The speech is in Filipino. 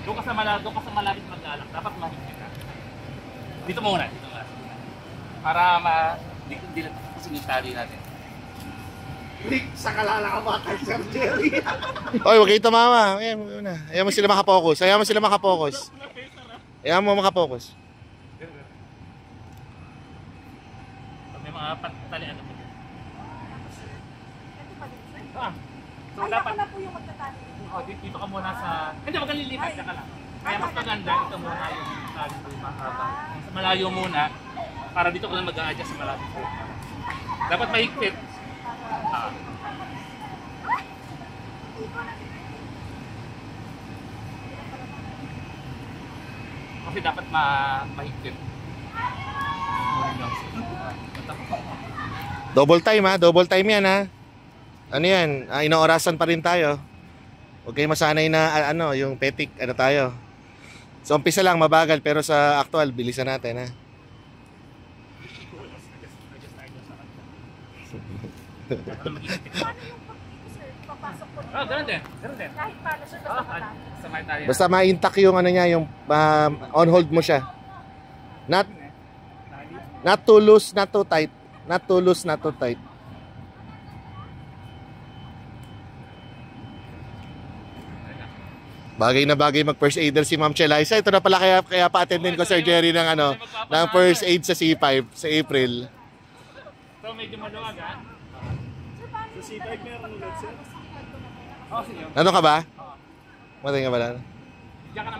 Doon ka sa malapit mag-alak. Dapat mahigpit ka. Dito muna. Para hindi lang kasi yung tali natin. Rick, sa kalala ka ba kay Sir Jerry? Oy, wag kayo tumama. Ayaw mo sila makapokus. Ayaw mo makapokus. Pag may mga talian na po. So dapat na po yung magtatali. dito ka muna sa... Hindi, wag kang lilipat ka lang. Kaya mas maganda, ito muna yung tali ko yung mahaba. Sa malayo muna, para dito ka lang mag-a-adjust sa malapit ko. Dapat mahigpit. Kasi dapat mahigpit. Double time ha, double time yan ha. Ano yan, inoorasan pa rin tayo. Huwag kayo masanay na yung petik, tayo. So umpisa lang mabagal pero sa actual bilisan natin ha. Paano yung pag-dito, sir? Papasok po dito? Ganun din. Kahit paano, sir, basta patali. Sa may tali. Basta ma-intact yung niya, yung on hold mo siya. Not too loose, not too tight. Not too loose, not too tight. Bagay na bagay mag first aider si Ma'am Chelaisa. Ito na pala kaya pa-attendin ko Sir Jerry ng ng first aid sa C5 sa April. So medyo maluwag ha? Sa C5 meron ulit, sir? Oo, sige. Ano ka ba? Matay ka ba lang? Diyan ka na